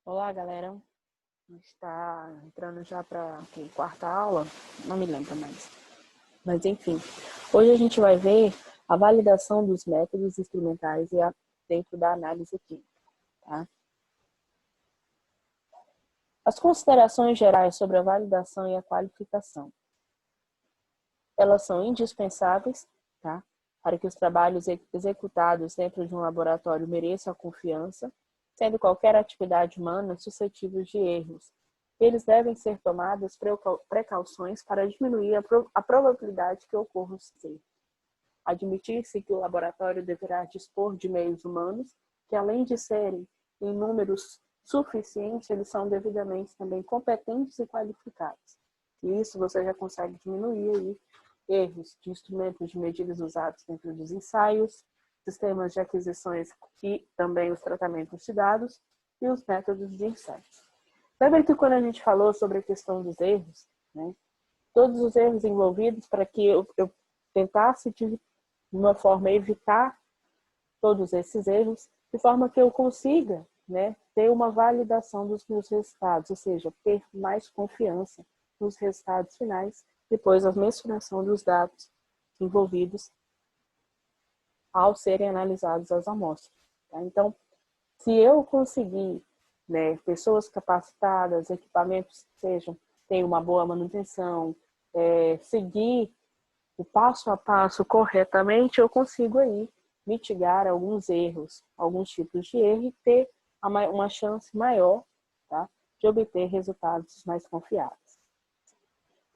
Olá, galera. A gente está entrando já para a quarta aula, não me lembro mais. Mas, enfim, hoje a gente vai ver a validação dos métodos instrumentais dentro da análise química. Tá? As considerações gerais sobre a validação e a qualificação. Elas são indispensáveis, tá? Para que os trabalhos executados dentro de um laboratório mereçam a confiança, sendo qualquer atividade humana suscetível de erros. Eles devem ser tomadas precauções para diminuir a probabilidade que ocorram os erros. Admitir-se que o laboratório deverá dispor de meios humanos que, além de serem em números suficientes, eles são devidamente também competentes e qualificados. E isso você já consegue diminuir aí erros de instrumentos de medidas usados dentro dos ensaios, sistemas de aquisições e também os tratamentos de dados e os métodos de insights. Lembra que quando a gente falou sobre a questão dos erros, né, todos os erros envolvidos para que eu tentasse de uma forma evitar todos esses erros, de forma que eu consiga, né, ter uma validação dos meus resultados, ou seja, ter mais confiança nos resultados finais, depois da mensuração dos dados envolvidos ao serem analisados as amostras. Tá? Então, se eu conseguir, né, pessoas capacitadas, equipamentos que tenham uma boa manutenção, seguir o passo a passo corretamente, eu consigo aí mitigar alguns erros, alguns tipos de erro e ter uma chance maior, tá, de obter resultados mais confiáveis.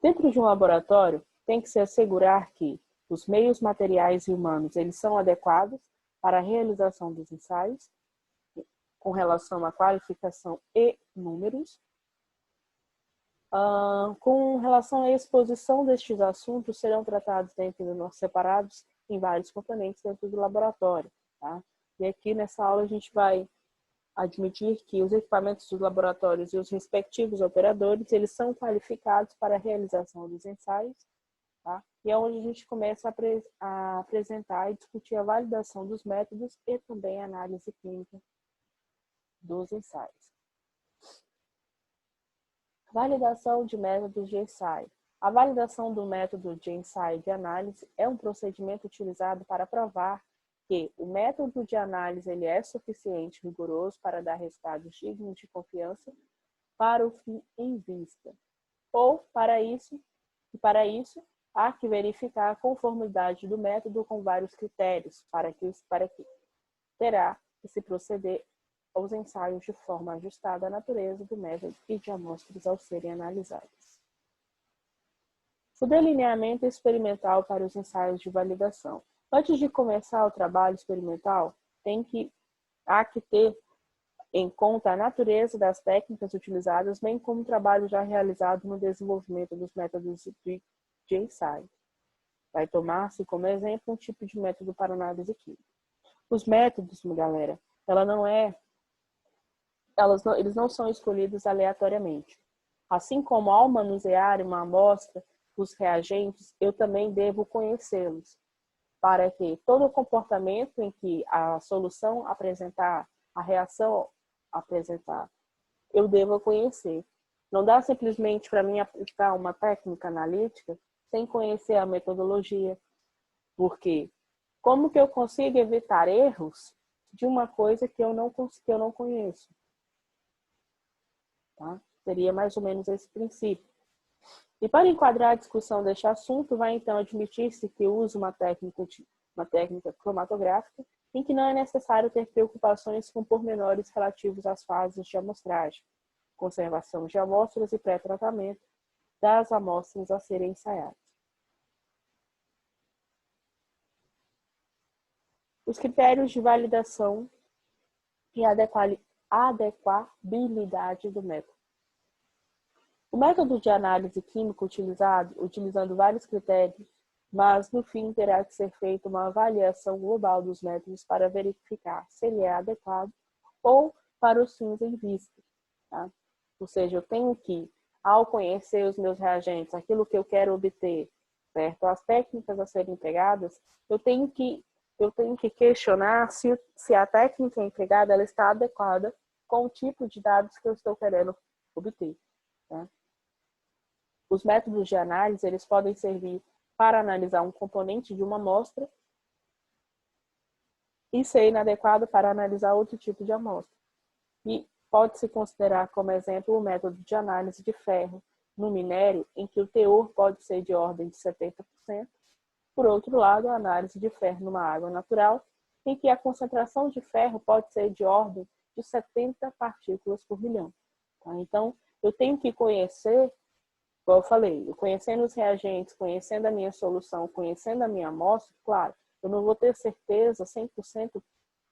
Dentro de um laboratório, tem que se assegurar que os meios materiais e humanos eles são adequados para a realização dos ensaios, com relação à qualificação e números. Com relação à exposição destes assuntos, serão tratados separados em vários componentes dentro do laboratório. Tá? E aqui nessa aula a gente vai admitir que os equipamentos dos laboratórios e os respectivos operadores, eles são qualificados para a realização dos ensaios, tá? E é onde a gente começa a apresentar e discutir a validação dos métodos e também a análise clínica dos ensaios. Validação de métodos de ensaio. A validação do método de ensaio de análise é um procedimento utilizado para provar que o método de análise ele é suficiente e rigoroso para dar resultados dignos de confiança para o fim em vista. Ou, para isso, há que verificar a conformidade do método com vários critérios para que terá que se proceder aos ensaios de forma ajustada à natureza do método e de amostras ao serem analisadas. O delineamento experimental para os ensaios de validação. Antes de começar o trabalho experimental, há que ter em conta a natureza das técnicas utilizadas, bem como o trabalho já realizado no desenvolvimento dos métodos de ensaio. Vai tomar-se como exemplo um tipo de método para análise química. Os métodos, galera, eles não são escolhidos aleatoriamente. Assim como ao manusear uma amostra, os reagentes, eu também devo conhecê-los, para que todo o comportamento em que a solução apresentar, a reação apresentar, eu devo conhecer. Não dá simplesmente para mim aplicar uma técnica analítica sem conhecer a metodologia. Porque como que eu consigo evitar erros de uma coisa que eu não conheço? Tá? Seria mais ou menos esse princípio. E para enquadrar a discussão deste assunto, vai então admitir-se que usa uma técnica cromatográfica em que não é necessário ter preocupações com pormenores relativos às fases de amostragem, conservação de amostras e pré-tratamento das amostras a serem ensaiadas. Os critérios de validação e adequabilidade do método. O método de análise química utilizando vários critérios, mas no fim terá que ser feita uma avaliação global dos métodos para verificar se ele é adequado ou para os fins em vista. Tá? Ou seja, eu tenho que, ao conhecer os meus reagentes, aquilo que eu quero obter, certo? As técnicas a serem empregadas, eu tenho que questionar se a técnica empregada ela está adequada com o tipo de dados que eu estou querendo obter, né? Os métodos de análise, eles podem servir para analisar um componente de uma amostra e ser inadequado para analisar outro tipo de amostra. E pode-se considerar como exemplo o método de análise de ferro no minério, em que o teor pode ser de ordem de 70%. Por outro lado, a análise de ferro numa água natural, em que a concentração de ferro pode ser de ordem de 70 partículas por milhão. Tá? Então, eu tenho que conhecer, como eu falei, conhecendo os reagentes, conhecendo a minha solução, conhecendo a minha amostra, claro, eu não vou ter certeza 100%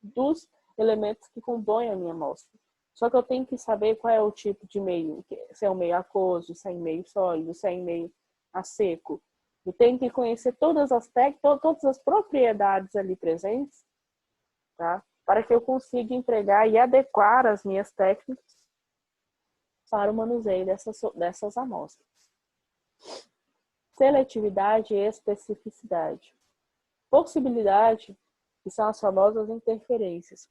dos elementos que compõem a minha amostra. Só que eu tenho que saber qual é o tipo de meio, se é um meio aquoso, se é em meio sólido, se é em meio a seco. Eu tenho que conhecer todas as propriedades ali presentes, tá? Para que eu consiga empregar e adequar as minhas técnicas para o manuseio dessas amostras. Seletividade e especificidade. Possibilidade, que são as famosas interferências.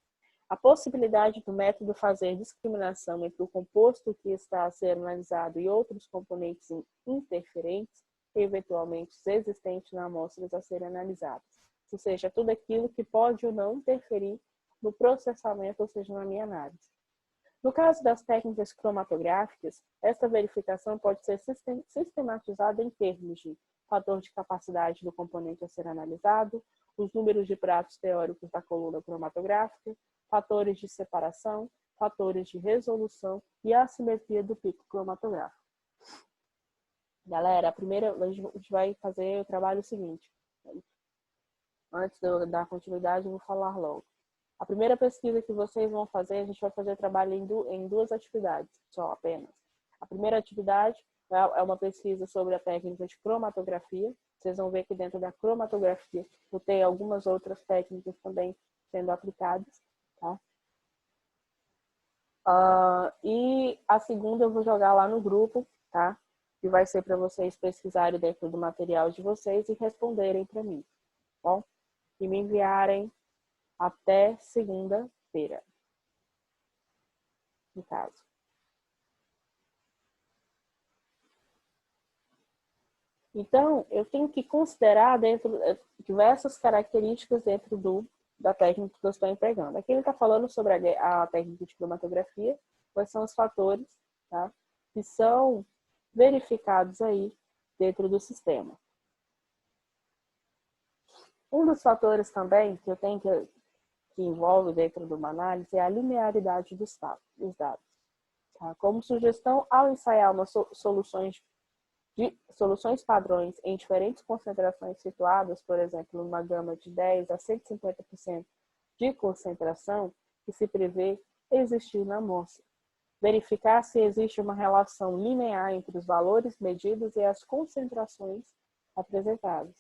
A possibilidade do método fazer discriminação entre o composto que está a ser analisado e outros componentes interferentes, eventualmente existentes na amostras a serem analisadas. Ou seja, tudo aquilo que pode ou não interferir no processamento, ou seja, na minha análise. No caso das técnicas cromatográficas, esta verificação pode ser sistematizada em termos de fator de capacidade do componente a ser analisado, os números de pratos teóricos da coluna cromatográfica, fatores de separação, fatores de resolução e a assimetria do pico cromatográfico. Galera, a gente vai fazer o trabalho seguinte. Antes de eu dar continuidade, eu vou falar logo. A primeira pesquisa que vocês vão fazer, a gente vai fazer trabalho em duas atividades, só apenas. A primeira atividade é uma pesquisa sobre a técnica de cromatografia. Vocês vão ver que dentro da cromatografia eu tenho algumas outras técnicas também sendo aplicadas, tá? E a segunda eu vou jogar lá no grupo, tá? Que vai ser para vocês pesquisarem dentro do material de vocês e responderem para mim, tá bom? E me enviarem até segunda-feira, no caso. Então, eu tenho que considerar diversas características dentro da técnica que eu estou empregando. Aqui ele está falando sobre a técnica de cromatografia, quais são os fatores, tá, que são verificados aí dentro do sistema. Um dos fatores também que eu tenho que envolve dentro de uma análise é a linearidade dos dados. Tá? Como sugestão, ao ensaiar soluções padrões em diferentes concentrações situadas, por exemplo, numa gama de 10 a 150% de concentração que se prevê existir na amostra. Verificar se existe uma relação linear entre os valores medidos e as concentrações apresentadas.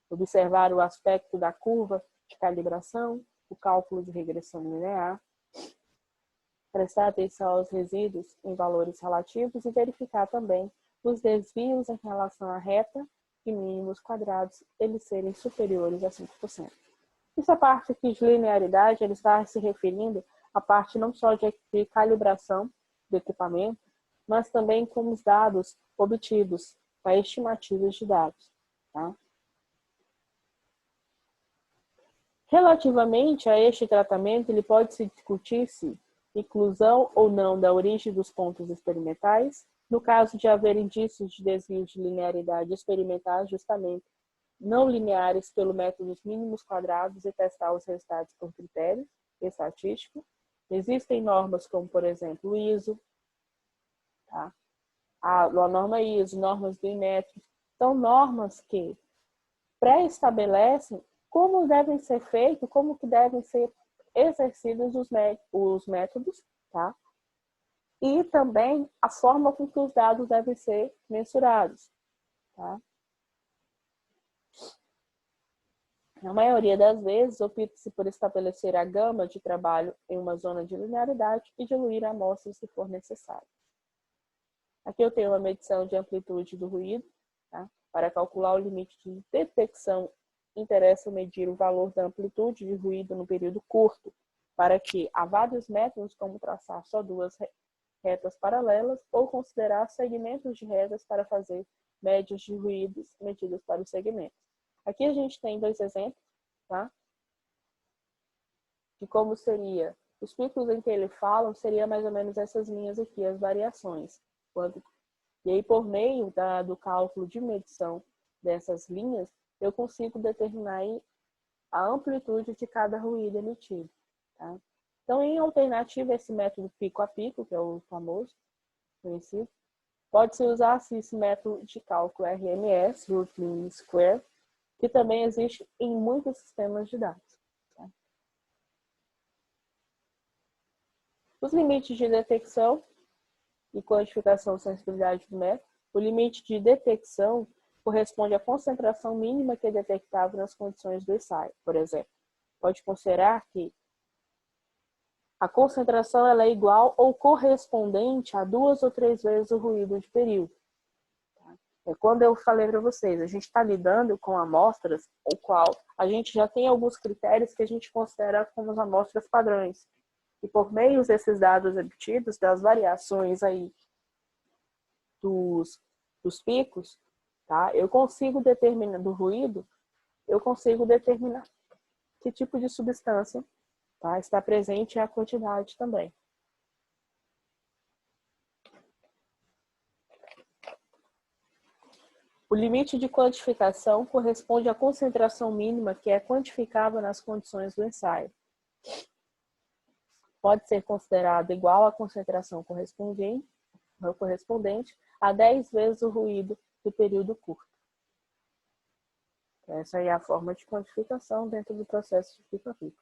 Observar o aspecto da curva de calibração, o cálculo de regressão linear. Prestar atenção aos resíduos em valores relativos e verificar também os desvios em relação à reta e mínimos quadrados, eles serem superiores a 5%. Essa parte aqui de linearidade, ele está se referindo à parte não só de calibração do equipamento, mas também com os dados obtidos, para estimativas de dados. Tá? Relativamente a este tratamento, ele pode se discutir se inclusão ou não da origem dos pontos experimentais, no caso de haver indícios de desvio de linearidade experimentar ajustamento não lineares pelo método dos mínimos quadrados e testar os resultados por critério estatístico. Existem normas como, por exemplo, o ISO, tá? A norma ISO, normas do Inmetro, são normas que pré-estabelecem como devem ser feitos, como que devem ser exercidos os métodos, tá? E também a forma com que os dados devem ser mensurados. Tá? Na maioria das vezes, opta-se por estabelecer a gama de trabalho em uma zona de linearidade e diluir a amostra se for necessário. Aqui eu tenho uma medição de amplitude do ruído. Tá? Para calcular o limite de detecção, interessa medir o valor da amplitude de ruído no período curto, para que há vários métodos como traçar só duas retas paralelas ou considerar segmentos de retas para fazer médias de ruídos medidas para os segmentos. Aqui a gente tem dois exemplos, tá? De como seria. Os picos em que ele fala seria mais ou menos essas linhas aqui, as variações. E aí, por meio do cálculo de medição dessas linhas, eu consigo determinar a amplitude de cada ruído emitido. Tá? Então, em alternativa, esse método pico a pico, que é o famoso, conhecido, pode-se usar esse método de cálculo RMS, Root Mean Square, que também existe em muitos sistemas de dados. Tá? Os limites de detecção e quantificação de sensibilidade do método. O limite de detecção corresponde à concentração mínima que é detectável nas condições do ensaio. Por exemplo, pode considerar que a concentração ela é igual ou correspondente a 2 ou 3 vezes o ruído de período. É quando eu falei para vocês, a gente está lidando com amostras, o qual a gente já tem alguns critérios que a gente considera como as amostras padrões. E por meio desses dados obtidos, das variações aí dos picos, tá? Eu consigo determinar do ruído, eu consigo determinar que tipo de substância, tá, está presente e a quantidade também. O limite de quantificação corresponde à concentração mínima que é quantificável nas condições do ensaio. Pode ser considerado igual à concentração correspondente a 10 vezes o ruído do período curto. Essa é a forma de quantificação dentro do processo de pico a pico.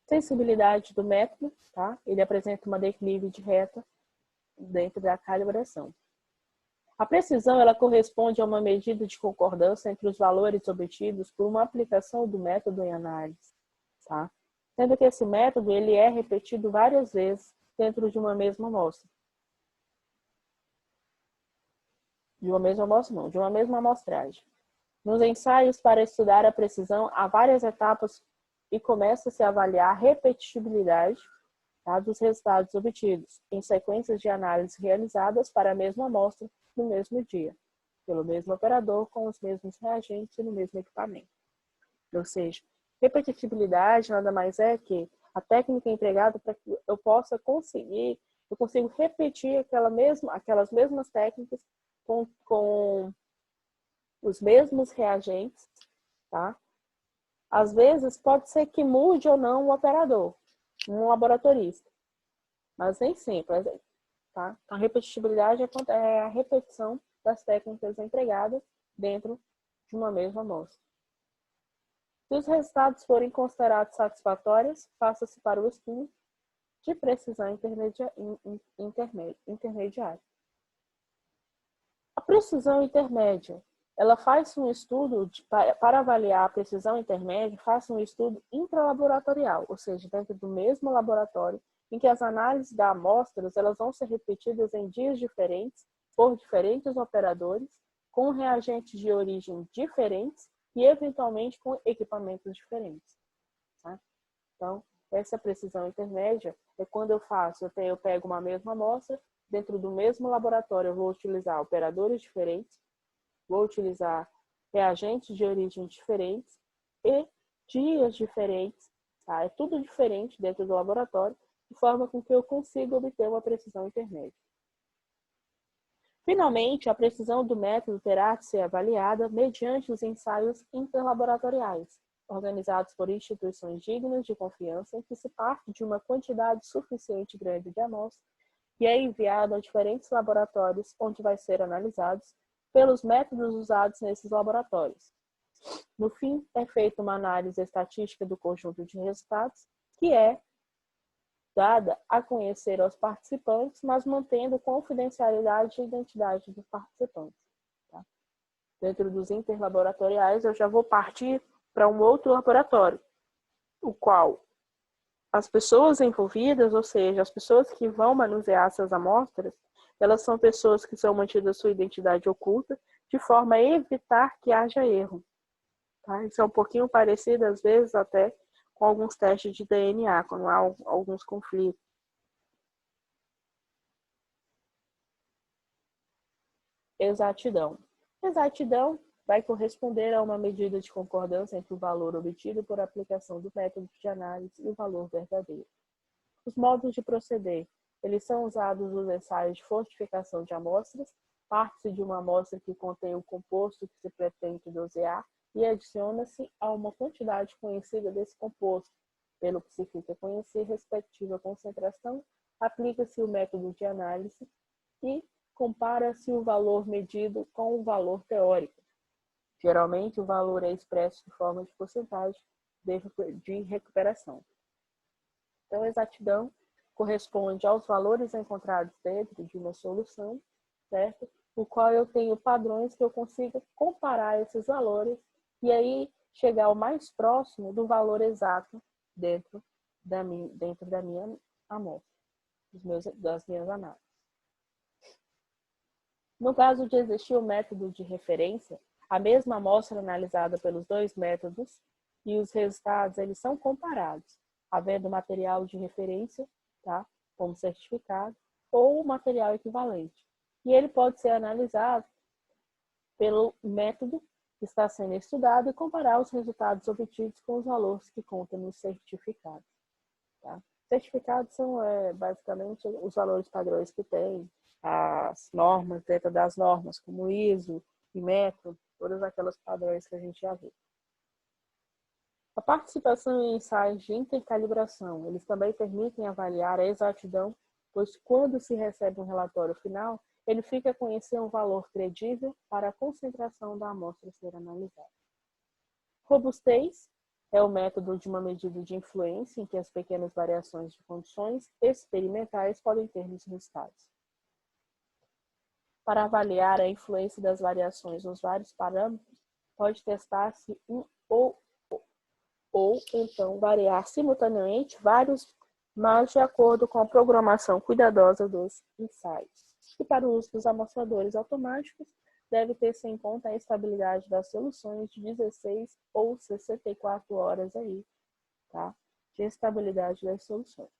Sensibilidade do método, tá? Ele apresenta uma declive de reta dentro da calibração. A precisão ela corresponde a uma medida de concordância entre os valores obtidos por uma aplicação do método em análise, tá? Sendo que esse método ele é repetido várias vezes dentro de uma mesma amostra. De uma mesma amostragem. Nos ensaios para estudar a precisão, há várias etapas e começa-se a avaliar a repetibilidade, tá, dos resultados obtidos, em sequências de análise realizadas para a mesma amostra no mesmo dia, pelo mesmo operador, com os mesmos reagentes e no mesmo equipamento. Ou seja, repetibilidade nada mais é que a técnica empregada para que eu possa conseguir, eu consigo repetir aquelas mesmas técnicas com os mesmos reagentes, tá? Às vezes pode ser que mude ou não o operador, um laboratorista, mas nem sempre, tá? A repetibilidade é a repetição das técnicas empregadas dentro de uma mesma amostra. Se os resultados forem considerados satisfatórios, passa-se para o estudo de precisão intermediária. A precisão intermédia, ela faz um estudo para avaliar a precisão intermédia, faz um estudo intralaboratorial, ou seja, dentro do mesmo laboratório, em que as análises das amostras elas vão ser repetidas em dias diferentes, por diferentes operadores, com reagentes de origem diferentes e, eventualmente, com equipamentos diferentes. Tá? Então, essa precisão intermédia é quando eu pego uma mesma amostra, dentro do mesmo laboratório eu vou utilizar operadores diferentes, vou utilizar reagentes de origem diferentes e dias diferentes, tá? É tudo diferente dentro do laboratório, de forma com que eu consiga obter uma precisão intermédia. Finalmente, a precisão do método terá de ser avaliada mediante os ensaios interlaboratoriais, organizados por instituições dignas de confiança, em que se parte de uma quantidade suficiente grande de amostras e é enviado a diferentes laboratórios, onde vai ser analisados pelos métodos usados nesses laboratórios. No fim, é feita uma análise estatística do conjunto de resultados, que é dada a conhecer aos participantes, mas mantendo confidencialidade e identidade dos participantes. Tá? Dentro dos interlaboratoriais, eu já vou partir para um outro laboratório, o qual as pessoas envolvidas, ou seja, as pessoas que vão manusear essas amostras, elas são pessoas que são mantidas sua identidade oculta, de forma a evitar que haja erro. Tá? Isso é um pouquinho parecido, às vezes, até com alguns testes de DNA, quando há alguns conflitos. Exatidão. Exatidão vai corresponder a uma medida de concordância entre o valor obtido por aplicação do método de análise e o valor verdadeiro. Os modos de proceder. Eles são usados nos ensaios de fortificação de amostras. Parte-se de uma amostra que contém o composto que se pretende dosear e adiciona-se a uma quantidade conhecida desse composto. Pelo que se fica a conhecer respectiva concentração, aplica-se o método de análise e compara-se o valor medido com o valor teórico. Geralmente, o valor é expresso de forma de porcentagem de recuperação. Então, a exatidão corresponde aos valores encontrados dentro de uma solução, certo? O qual eu tenho padrões que eu consiga comparar esses valores e aí chegar ao mais próximo do valor exato dentro da minha amostra, das minhas análises. No caso de existir o método de referência, a mesma amostra analisada pelos dois métodos e os resultados eles são comparados, havendo material de referência, tá, como certificado, ou material equivalente. E ele pode ser analisado pelo método que está sendo estudado e comparar os resultados obtidos com os valores que contam nos certificados. Tá? Certificados são basicamente os valores padrões que tem, as normas dentro das normas, como ISO e METRO, todas aquelas padrões que a gente já viu. A participação em ensaios de intercalibração, eles também permitem avaliar a exatidão, pois quando se recebe um relatório final, ele fica a conhecer um valor credível para a concentração da amostra a ser analisada. Robustez é o método de uma medida de influência em que as pequenas variações de condições experimentais podem ter nos resultados. Para avaliar a influência das variações nos vários parâmetros, pode testar-se um ou então variar simultaneamente vários, mas de acordo com a programação cuidadosa dos ensaios. E para o uso dos amostradores automáticos, deve ter-se em conta a estabilidade das soluções de 16 ou 64 horas aí, tá? De estabilidade das soluções.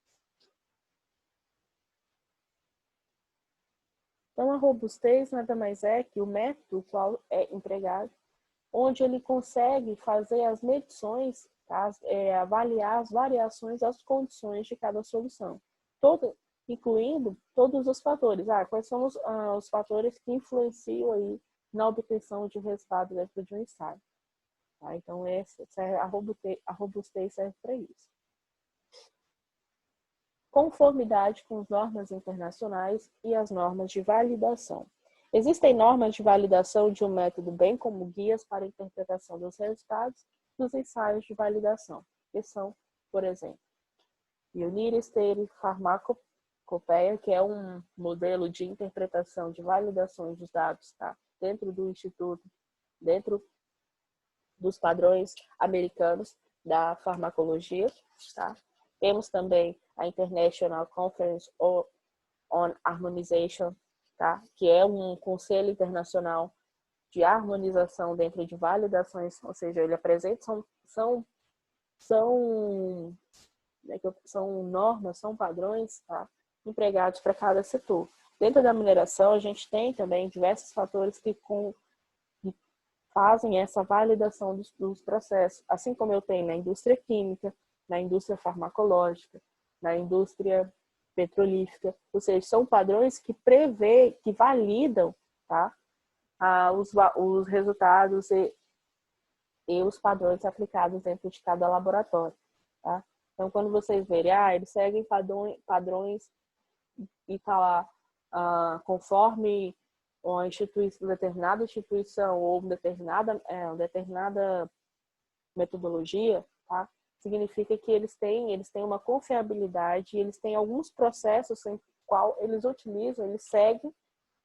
Então, a robustez nada mais é que o método qual é empregado, onde ele consegue fazer as medições, tá? Avaliar as variações, as condições de cada solução, incluindo todos os fatores. Quais são os fatores que influenciam aí na obtenção de resultado dentro de um ensaio? Tá? Então, a robustez serve para isso. Conformidade com as normas internacionais e as normas de validação. Existem normas de validação de um método, bem como guias para a interpretação dos resultados dos ensaios de validação, que são, por exemplo, United States Pharmacopeia, que é um modelo de interpretação de validações dos dados, tá? Dentro do instituto, dentro dos padrões americanos da farmacologia, tá? Temos também a International Conference on Harmonization, tá? Que é um conselho internacional de harmonização dentro de validações, ou seja, ele apresenta, são normas, são padrões, tá? Empregados para cada setor. Dentro da mineração, a gente tem também diversos fatores que fazem essa validação dos processos, assim como eu tenho na indústria química, na indústria farmacológica, na indústria petrolífica, ou seja, são padrões que que validam, tá? Os resultados e os padrões aplicados dentro de cada laboratório, tá? Então, quando vocês verem, eles seguem padrões e tá lá, conforme uma determinada instituição ou determinada metodologia, tá? Significa que eles têm uma confiabilidade, eles têm alguns processos em qual eles utilizam, eles seguem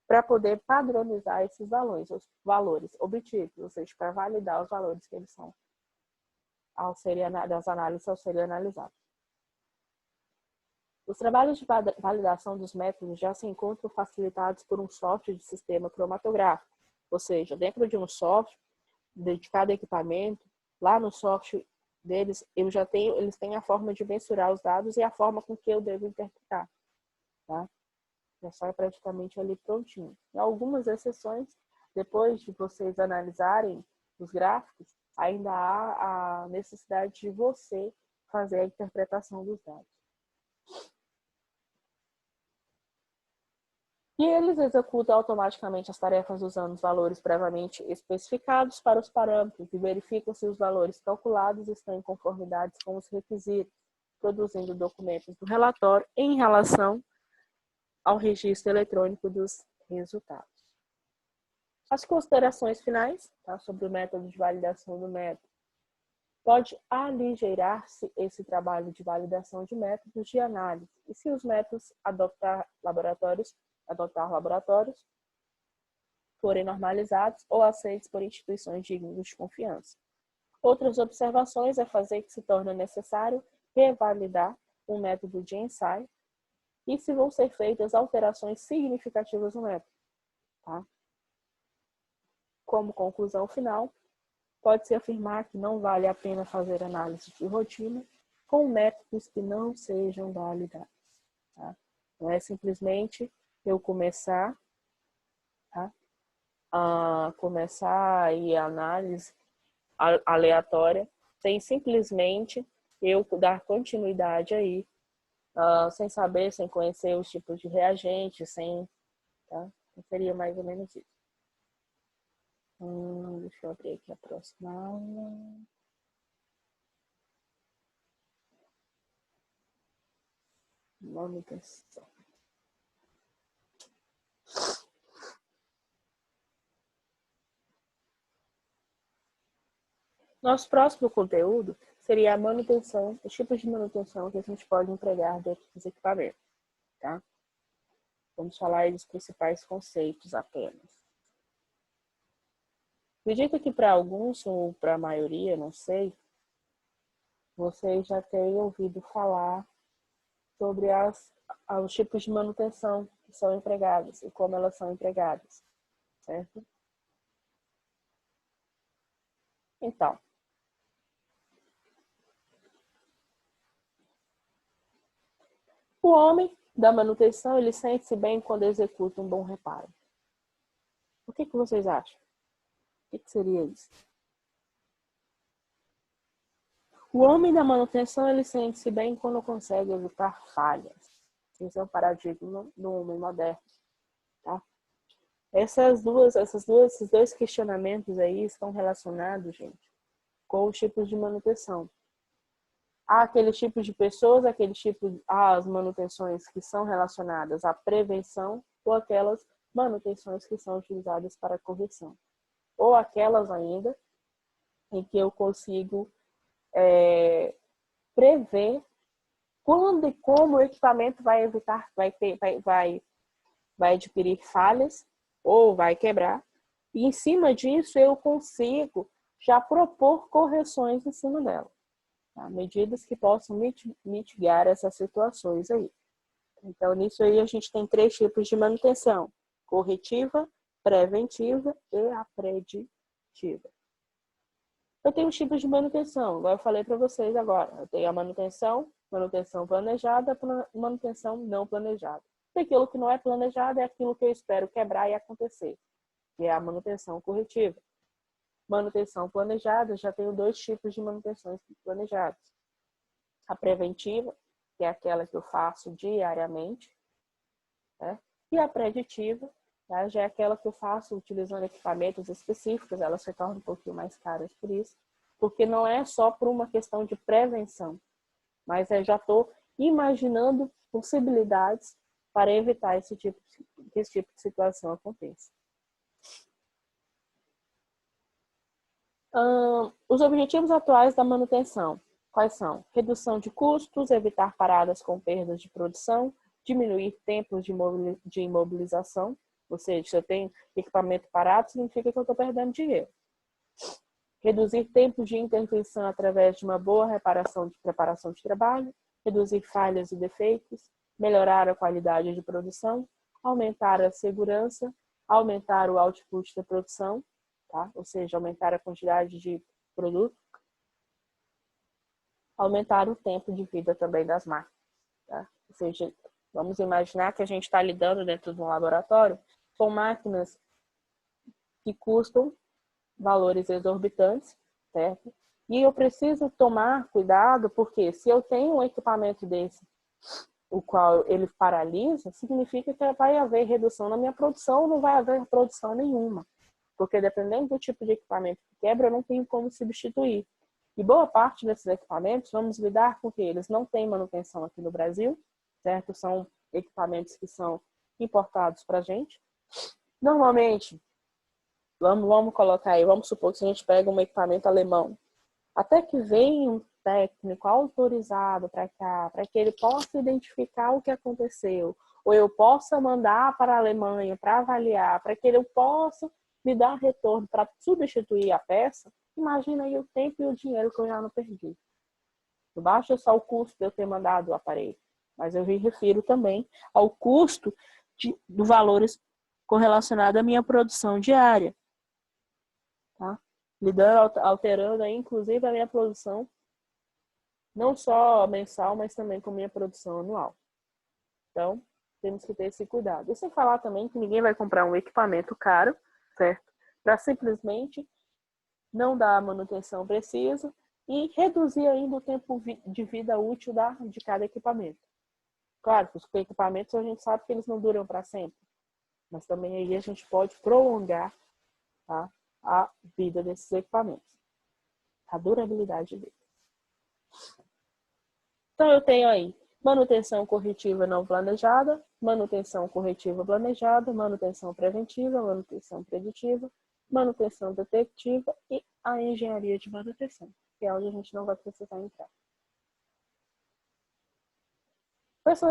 para poder padronizar esses valores, os valores obtidos, ou seja, para validar os valores que eles são das análises ao serem analisados. Os trabalhos de validação dos métodos já se encontram facilitados por um software de sistema cromatográfico, ou seja, dentro de um software de cada equipamento, lá no software deles, eles têm a forma de mensurar os dados e a forma com que eu devo interpretar, tá? Já sai praticamente ali prontinho. Em algumas exceções, depois de vocês analisarem os gráficos, ainda há a necessidade de você fazer a interpretação dos dados. E eles executam automaticamente as tarefas usando os valores previamente especificados para os parâmetros e verificam se os valores calculados estão em conformidade com os requisitos, produzindo documentos do relatório em relação ao registro eletrônico dos resultados. As considerações finais, tá, sobre o método de validação do método. Pode aligeirar-se esse trabalho de validação de métodos de análise e se os métodos adotar laboratórios forem normalizados ou aceitos por instituições dignas de confiança. Outras observações é fazer que se torna necessário revalidar um método de ensaio e se vão ser feitas alterações significativas no método. Tá? Como conclusão final, pode-se afirmar que não vale a pena fazer análise de rotina com métodos que não sejam validados. Tá? Não é simplesmente eu começar, tá, a aí a análise aleatória, sem simplesmente eu dar continuidade aí, sem saber, sem conhecer os tipos de reagentes, tá? Seria mais ou menos isso. Deixa eu abrir aqui a próxima aula. Manutenção. Nosso próximo conteúdo seria a manutenção, os tipos de manutenção que a gente pode empregar dentro dos equipamentos, tá? Vamos falar dos principais conceitos apenas. Acredito que para alguns, ou para a maioria, não sei, vocês já têm ouvido falar sobre os tipos de manutenção que são empregadas e como elas são empregadas, certo? Então, o homem da manutenção, ele sente-se bem quando executa um bom reparo. O que vocês acham? O que seria isso? O homem da manutenção, ele sente-se bem quando consegue evitar falhas. Esse é o paradigma do homem moderno, tá? Esses dois questionamentos aí estão relacionados, gente, com os tipos de manutenção. Há aqueles tipos de pessoas, as manutenções que são relacionadas à prevenção ou aquelas manutenções que são utilizadas para correção. Ou aquelas ainda em que eu consigo prever quando e como o equipamento vai adquirir falhas ou vai quebrar. E em cima disso eu consigo já propor correções em cima dela. Tá? Medidas que possam mitigar essas situações aí. Então, nisso aí a gente tem 3 tipos de manutenção: corretiva, preventiva e a preditiva. Eu tenho os tipos de manutenção, igual eu falei para vocês agora. Eu tenho a manutenção planejada, manutenção não planejada. E aquilo que não é planejado é aquilo que eu espero quebrar e acontecer, que é a manutenção corretiva. Manutenção planejada, já tenho 2 tipos de manutenções planejadas. A preventiva, que é aquela que eu faço diariamente, né? E a preditiva, tá? Já é aquela que eu faço utilizando equipamentos específicos, elas se tornam um pouquinho mais caras por isso, porque não é só por uma questão de prevenção, mas eu já estou imaginando possibilidades para evitar que esse tipo de situação aconteça. Os objetivos atuais da manutenção, quais são? Redução de custos, evitar paradas com perdas de produção, diminuir tempos de imobilização, ou seja, se eu tenho equipamento parado, significa que eu estou perdendo dinheiro. Reduzir tempos de intervenção através de uma boa preparação de trabalho, reduzir falhas e defeitos, melhorar a qualidade de produção, aumentar a segurança, aumentar o output da produção, tá? Ou seja, aumentar a quantidade de produto, aumentar o tempo de vida também das máquinas. Tá? Ou seja, vamos imaginar que a gente está lidando dentro de um laboratório com máquinas que custam valores exorbitantes, certo? E eu preciso tomar cuidado, porque se eu tenho um equipamento desse, o qual ele paralisa, significa que vai haver redução na minha produção, ou não vai haver produção nenhuma. Porque dependendo do tipo de equipamento que quebra, eu não tenho como substituir. E boa parte desses equipamentos, vamos lidar com que eles não têm manutenção aqui no Brasil, certo? São equipamentos que são importados para a gente. Normalmente, vamos colocar aí, vamos supor que a gente pega um equipamento alemão, até que venha um técnico autorizado para cá, para que ele possa identificar o que aconteceu, ou eu possa mandar para a Alemanha para avaliar, para que ele possa me dar retorno para substituir a peça, imagina aí o tempo e o dinheiro que eu já não perdi. Não basta só o custo de eu ter mandado o aparelho, mas eu me refiro também ao custo do valores correlacionado à minha produção diária. Tá? Lidando, alterando aí, inclusive, a minha produção, não só mensal, mas também com a minha produção anual. Então, temos que ter esse cuidado. E sem falar também que ninguém vai comprar um equipamento caro, certo? Para simplesmente não dar a manutenção precisa e reduzir ainda o tempo de vida útil de cada equipamento. Claro que os equipamentos a gente sabe que eles não duram para sempre, mas também aí a gente pode prolongar, tá, a vida desses equipamentos, a durabilidade deles. Então eu tenho aí manutenção corretiva não planejada, manutenção corretiva planejada, manutenção preventiva, manutenção preditiva, manutenção detectiva e a engenharia de manutenção, que é onde a gente não vai precisar entrar. Quais são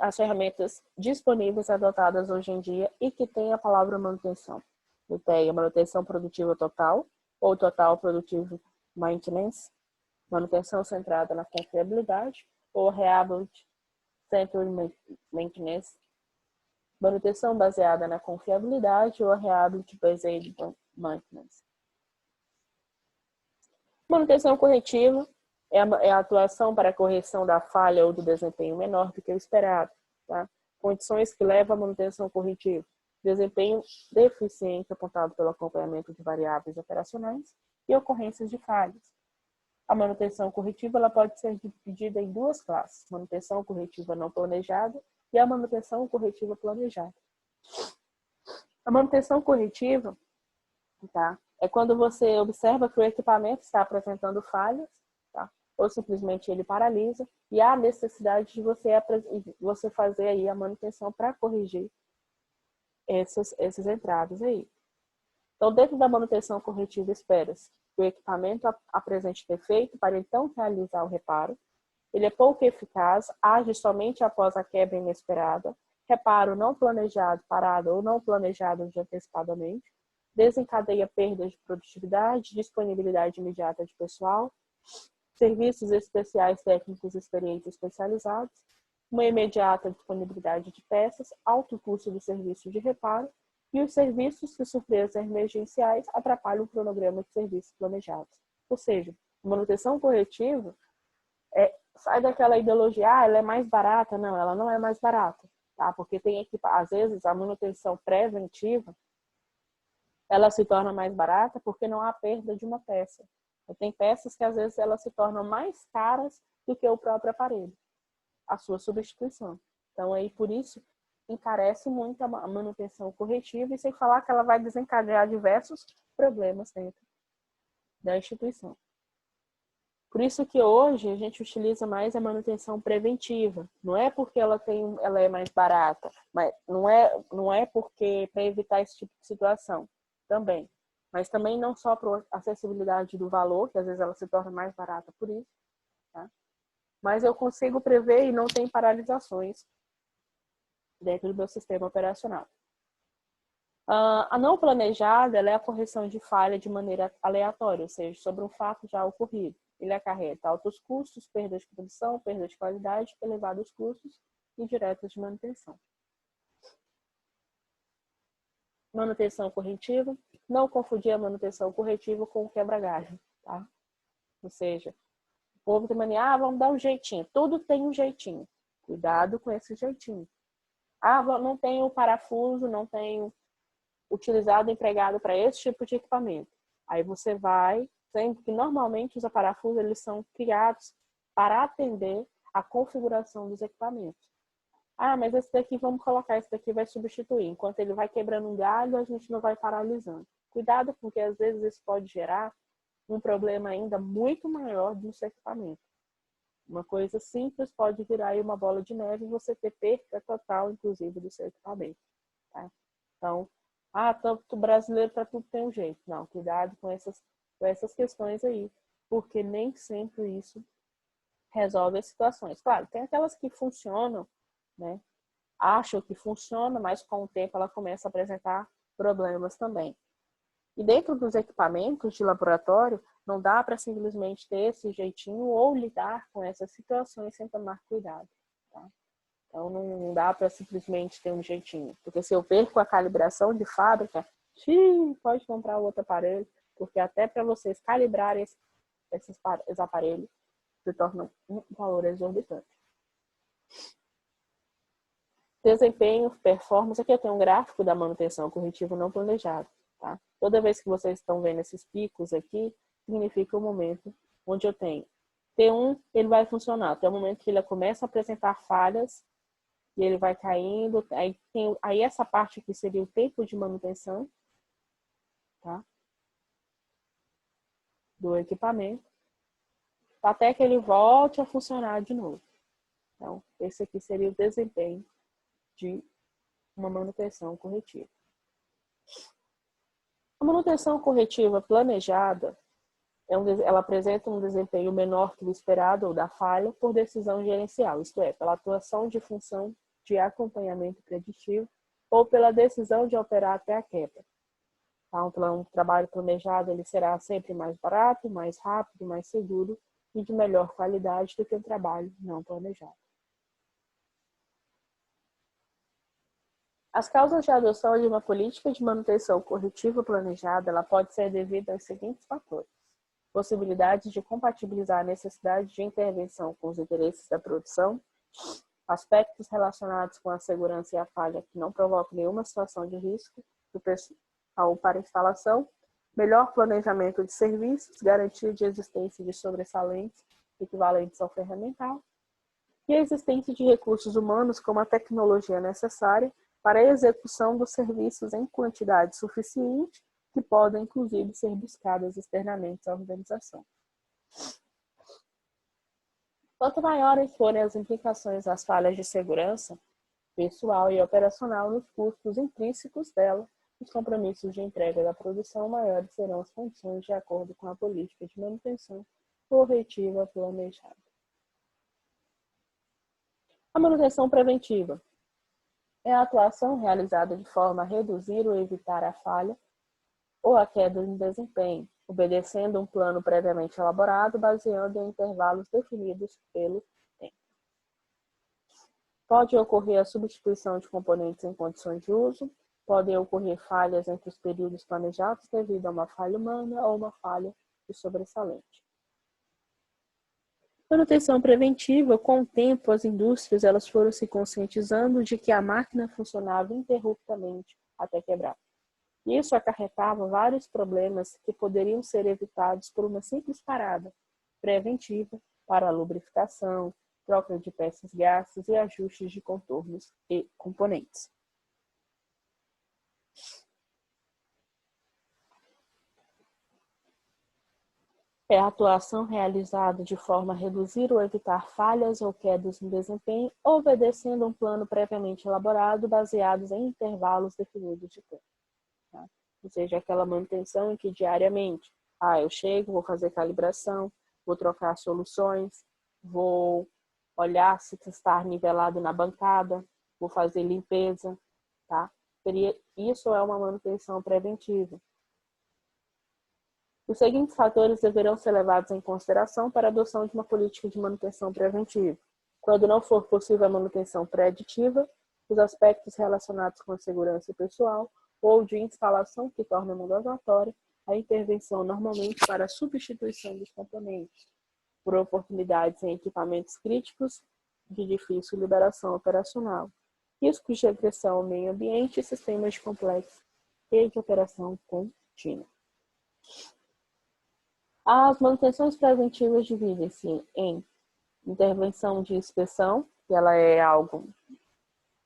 as ferramentas disponíveis adotadas hoje em dia e que tem a palavra manutenção? Eu tenho a manutenção produtiva total, ou total produtive maintenance, manutenção centrada na confiabilidade, ou reliability centered maintenance, manutenção baseada na confiabilidade, ou reliability based maintenance. Manutenção corretiva é a atuação para a correção da falha ou do desempenho menor do que o esperado. Tá? Condições que levam à manutenção corretiva. Desempenho deficiente apontado pelo acompanhamento de variáveis operacionais e ocorrências de falhas. A manutenção corretiva ela pode ser dividida em duas classes. Manutenção corretiva não planejada e a manutenção corretiva planejada. A manutenção corretiva, tá, é quando você observa que o equipamento está apresentando falhas, tá, ou simplesmente ele paralisa e há necessidade de você fazer aí a manutenção para corrigir esses entraves aí. Então, dentro da manutenção corretiva, espera-se que o equipamento apresente defeito para então realizar o reparo. Ele é pouco eficaz, age somente após a quebra inesperada, reparo não planejado, parado ou não planejado de antecipadamente, desencadeia perdas de produtividade, disponibilidade imediata de pessoal, serviços especiais técnicos experientes especializados, uma imediata disponibilidade de peças, alto custo do serviço de reparo, e os serviços que surpresas emergenciais atrapalham o cronograma de serviços planejados. Ou seja, a manutenção corretiva sai daquela ideologia, ela é mais barata. Não, ela não é mais barata, tá? Porque às vezes a manutenção preventiva ela se torna mais barata porque não há perda de uma peça. Tem peças que às vezes elas se tornam mais caras do que o próprio aparelho, a sua substituição. Então aí por isso encarece muito a manutenção corretiva e sem falar que ela vai desencadear diversos problemas dentro da instituição. Por isso que hoje a gente utiliza mais a manutenção preventiva. Não é porque ela é mais barata, mas não é porque para evitar esse tipo de situação também. Mas também não só por acessibilidade do valor, que às vezes ela se torna mais barata por isso, tá? Mas eu consigo prever e não tem paralisações dentro do meu sistema operacional. A não planejada ela é a correção de falha de maneira aleatória, ou seja, sobre um fato já ocorrido. Ele acarreta altos custos, perda de produção, perda de qualidade, elevados custos indiretos de manutenção. Manutenção corretiva. Não confundir a manutenção corretiva com o quebra-galho, tá? Ou seja, povo tem mania, vamos dar um jeitinho. Tudo tem um jeitinho. Cuidado com esse jeitinho. Não tenho parafuso, não tenho utilizado empregado para esse tipo de equipamento. Aí você vai, sendo que normalmente os parafusos eles são criados para atender a configuração dos equipamentos. Mas esse daqui, vamos colocar, esse daqui vai substituir. Enquanto ele vai quebrando um galho, a gente não vai paralisando. Cuidado, porque às vezes isso pode gerar um problema ainda muito maior no seu equipamento. Uma coisa simples pode virar aí uma bola de neve e você ter perda total, inclusive, do seu equipamento. Tá? Então, tanto brasileiro para tudo tem um jeito. Não, cuidado com essas questões aí, porque nem sempre isso resolve as situações. Claro, tem aquelas que funcionam, né? Acham que funciona, mas com o tempo ela começa a apresentar problemas também. E dentro dos equipamentos de laboratório, não dá para simplesmente ter esse jeitinho ou lidar com essas situações sem tomar cuidado. Tá? Então, não dá para simplesmente ter um jeitinho. Porque se eu perco a calibração de fábrica, pode comprar outro aparelho, porque até para vocês calibrarem esses aparelhos, se torna um valor exorbitante. Desempenho, performance. Aqui eu tenho um gráfico da manutenção corretiva não planejada. Tá? Toda vez que vocês estão vendo esses picos aqui, significa o momento onde eu tenho T1, ele vai funcionar. Até o momento que ele começa a apresentar falhas e ele vai caindo. Aí essa parte aqui seria o tempo de manutenção, tá? Do equipamento, até que ele volte a funcionar de novo. Então, esse aqui seria o desempenho de uma manutenção corretiva. A manutenção corretiva planejada, ela apresenta um desempenho menor que o esperado ou da falha por decisão gerencial, isto é, pela atuação de função de acompanhamento preditivo ou pela decisão de operar até a quebra. Então, um trabalho planejado ele será sempre mais barato, mais rápido, mais seguro e de melhor qualidade do que um trabalho não planejado. As causas de adoção de uma política de manutenção corretiva planejada, ela pode ser devida aos seguintes fatores: possibilidade de compatibilizar a necessidade de intervenção com os interesses da produção, aspectos relacionados com a segurança e a falha que não provocam nenhuma situação de risco do pessoal para a instalação, melhor planejamento de serviços, garantia de existência de sobressalentes equivalentes ao ferramental, e a existência de recursos humanos como a tecnologia necessária para a execução dos serviços em quantidade suficiente, que podem, inclusive, ser buscadas externamente à organização. Quanto maiores forem as implicações das falhas de segurança, pessoal e operacional nos custos intrínsecos dela, os compromissos de entrega da produção maiores serão as condições de acordo com a política de manutenção corretiva planejada. A manutenção preventiva é a atuação realizada de forma a reduzir ou evitar a falha ou a queda em desempenho, obedecendo um plano previamente elaborado, baseando em intervalos definidos pelo tempo. Pode ocorrer a substituição de componentes em condições de uso, podem ocorrer falhas entre os períodos planejados devido a uma falha humana ou uma falha de sobressalente. Manutenção preventiva, com o tempo, as indústrias elas foram se conscientizando de que a máquina funcionava interruptamente até quebrar. Isso acarretava vários problemas que poderiam ser evitados por uma simples parada preventiva para a lubrificação, troca de peças gastas e ajustes de contornos e componentes. É a atuação realizada de forma a reduzir ou evitar falhas ou quedas em desempenho, obedecendo um plano previamente elaborado, baseados em intervalos definidos de tempo. Tá? Ou seja, aquela manutenção em que diariamente, eu chego, vou fazer calibração, vou trocar soluções, vou olhar se está nivelado na bancada, vou fazer limpeza, tá? Isso é uma manutenção preventiva. Os seguintes fatores deverão ser levados em consideração para a adoção de uma política de manutenção preventiva. Quando não for possível a manutenção preditiva, os aspectos relacionados com a segurança pessoal ou de instalação que tornam mandatória a intervenção normalmente para a substituição dos componentes. por oportunidades em equipamentos críticos de difícil liberação operacional, riscos de agressão ao meio ambiente e sistemas de complexos e de operação contínua. As manutenções preventivas dividem-se em intervenção de inspeção, que ela é algo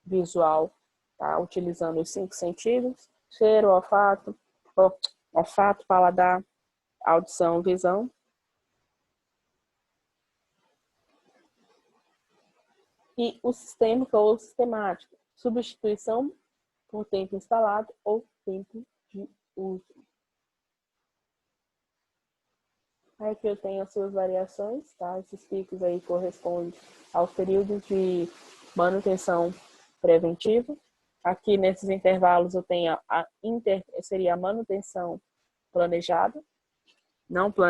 visual, tá? Utilizando os 5 sentidos, cheiro, olfato, paladar, audição, visão. E o sistêmico ou sistemático, substituição por tempo instalado ou tempo de uso. Aqui eu tenho as suas variações, tá? Esses picos aí correspondem aos períodos de manutenção preventiva. Aqui nesses intervalos eu tenho seria a manutenção planejada,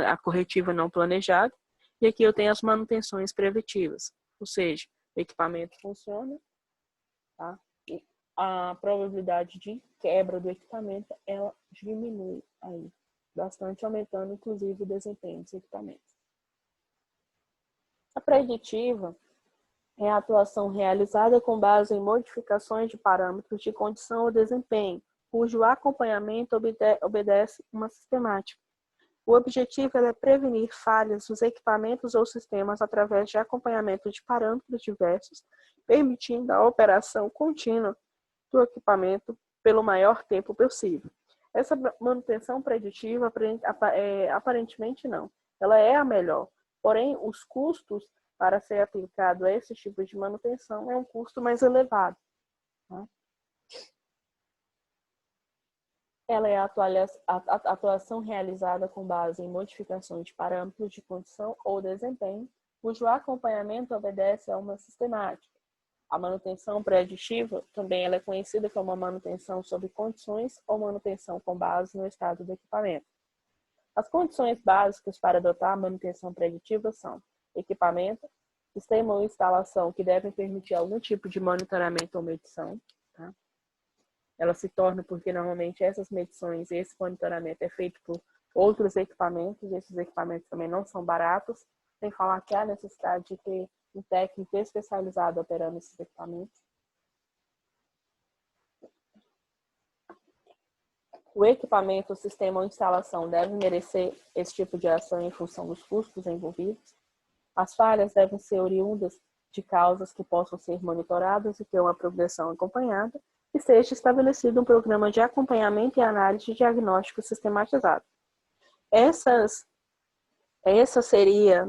a corretiva não planejada. E aqui eu tenho as manutenções preventivas, ou seja, o equipamento funciona, tá? E a probabilidade de quebra do equipamento, ela diminui aí bastante, aumentando inclusive o desempenho dos equipamentos. A preditiva é a atuação realizada com base em modificações de parâmetros de condição ou desempenho, cujo acompanhamento obedece uma sistemática. O objetivo é prevenir falhas nos equipamentos ou sistemas através de acompanhamento de parâmetros diversos, permitindo a operação contínua do equipamento pelo maior tempo possível. Essa manutenção preditiva, aparentemente não. Ela é a melhor. Porém, os custos para ser aplicado a esse tipo de manutenção é um custo mais elevado. Tá? Ela é a atuação realizada com base em modificações de parâmetros de condição ou desempenho, cujo acompanhamento obedece a uma sistemática. A manutenção preditiva também ela é conhecida como a manutenção sob condições ou manutenção com base no estado do equipamento. As condições básicas para adotar a manutenção preditiva são equipamento, sistema ou instalação que devem permitir algum tipo de monitoramento ou medição. Tá? Ela se torna porque normalmente essas medições e esse monitoramento é feito por outros equipamentos, e esses equipamentos também não são baratos, sem falar que há necessidade de ter um técnico especializado operando esses equipamentos. O equipamento, o sistema ou instalação deve merecer esse tipo de ação em função dos custos envolvidos. As falhas devem ser oriundas de causas que possam ser monitoradas e ter uma progressão acompanhada, e seja estabelecido um programa de acompanhamento e análise de diagnóstico sistematizado. Essa seria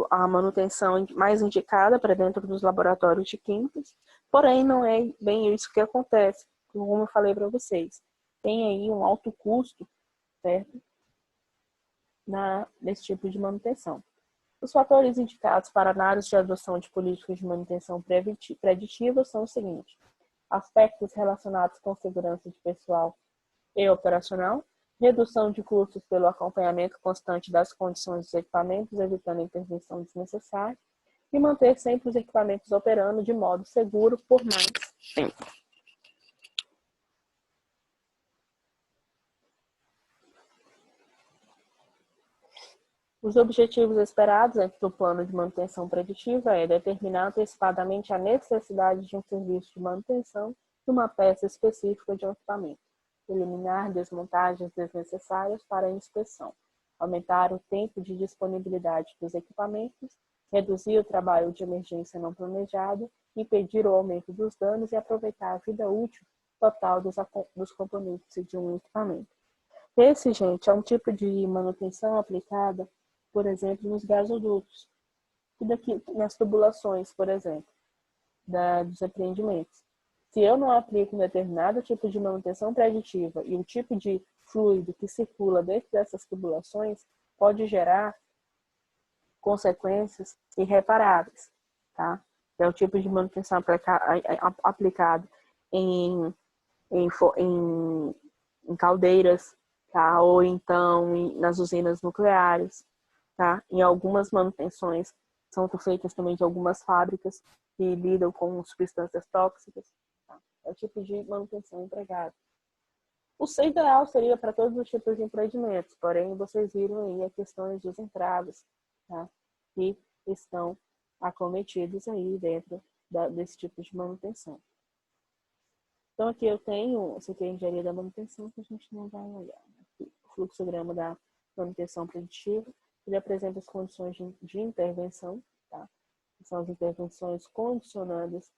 a manutenção mais indicada para dentro dos laboratórios de químicos, porém não é bem isso que acontece, como eu falei para vocês. Tem aí um alto custo, certo? Nesse tipo de manutenção. Os fatores indicados para análise de adoção de políticas de manutenção preditiva são os seguintes: aspectos relacionados com segurança de pessoal e operacional, redução de custos pelo acompanhamento constante das condições dos equipamentos, evitando intervenção desnecessária, e manter sempre os equipamentos operando de modo seguro por mais tempo. Os objetivos esperados dentro do plano de manutenção preditiva é determinar antecipadamente a necessidade de um serviço de manutenção de uma peça específica de um equipamento, eliminar desmontagens desnecessárias para a inspeção, aumentar o tempo de disponibilidade dos equipamentos, reduzir o trabalho de emergência não planejado, impedir o aumento dos danos e aproveitar a vida útil total dos componentes de um equipamento. Esse, gente, é um tipo de manutenção aplicada, por exemplo, nos gasodutos, e daqui nas tubulações, por exemplo, dos empreendimentos. Se eu não aplico um determinado tipo de manutenção preditiva e o tipo de fluido que circula dentro dessas tubulações pode gerar consequências irreparáveis, tá? É o tipo de manutenção aplicado em caldeiras, tá? Ou então nas usinas nucleares. Tá? Em algumas manutenções são feitas também de algumas fábricas que lidam com substâncias tóxicas. Tá? É o tipo de manutenção empregada. O ideal seria para todos os tipos de empreendimentos, porém vocês viram aí as questões dos entraves. Tá? que estão acometidos aí dentro desse tipo de manutenção. Então, aqui eu tenho, esse aqui é a engenharia da manutenção, que a gente não vai olhar. Aqui, o fluxograma da manutenção preditiva, ele apresenta as condições de intervenção, tá? Que são as intervenções condicionadas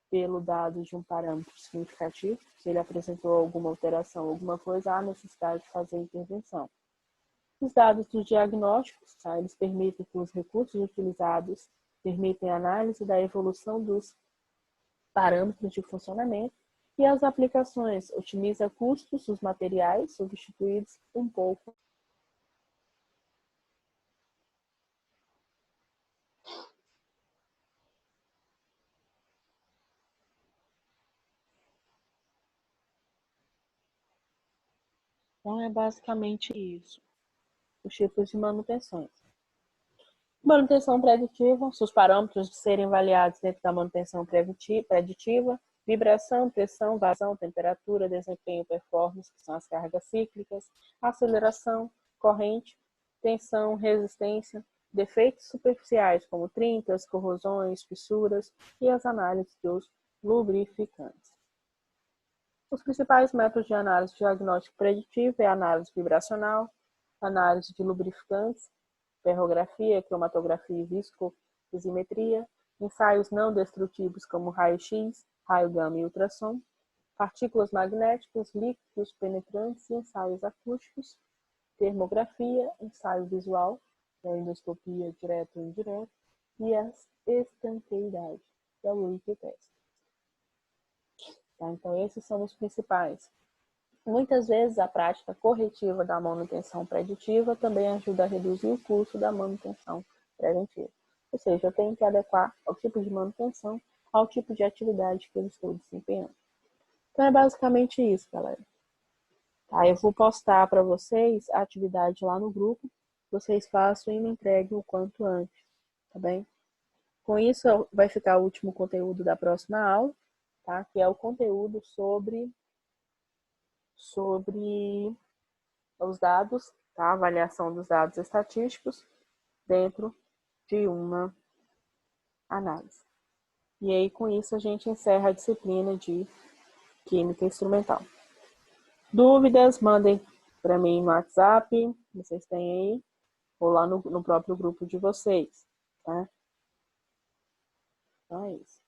pelo dado de um parâmetro significativo. Se ele apresentou alguma alteração, alguma coisa, há necessidade de fazer intervenção. Os dados dos diagnósticos, tá? Eles permitem que os recursos utilizados permitem a análise da evolução dos parâmetros de funcionamento, e as aplicações otimiza custos dos materiais substituídos um pouco. Então é basicamente isso, os tipos de manutenções. Manutenção preditiva, se os parâmetros de serem avaliados dentro da manutenção preditiva, vibração, pressão, vazão, temperatura, desempenho, performance, que são as cargas cíclicas, aceleração, corrente, tensão, resistência, defeitos superficiais como trincas, corrosões, fissuras e as análises dos lubrificantes. Os principais métodos de análise diagnóstico preditivo é a análise vibracional, análise de lubrificantes, ferrografia, cromatografia e viscosimetria, ensaios não destrutivos como raio-x, raio gama e ultrassom, partículas magnéticas, líquidos penetrantes e ensaios acústicos, termografia, ensaio visual, endoscopia direta ou indireta, e a estanqueidade, que é o Wick test. Tá? Então, esses são os principais. Muitas vezes, a prática corretiva da manutenção preditiva também ajuda a reduzir o custo da manutenção preventiva. Ou seja, eu tenho que adequar ao tipo de manutenção, ao tipo de atividade que eu estou desempenhando. Então, é basicamente isso, galera. Tá, eu vou postar para vocês a atividade lá no grupo. Vocês façam e me entreguem o quanto antes, tá bem? Com isso, vai ficar o último conteúdo da próxima aula, tá? Que é o conteúdo sobre os dados, tá? A avaliação dos dados estatísticos dentro de uma análise. E aí, com isso, a gente encerra a disciplina de Química Instrumental. Dúvidas, mandem para mim no WhatsApp, vocês têm aí, ou lá no próprio grupo de vocês, tá? Então é isso.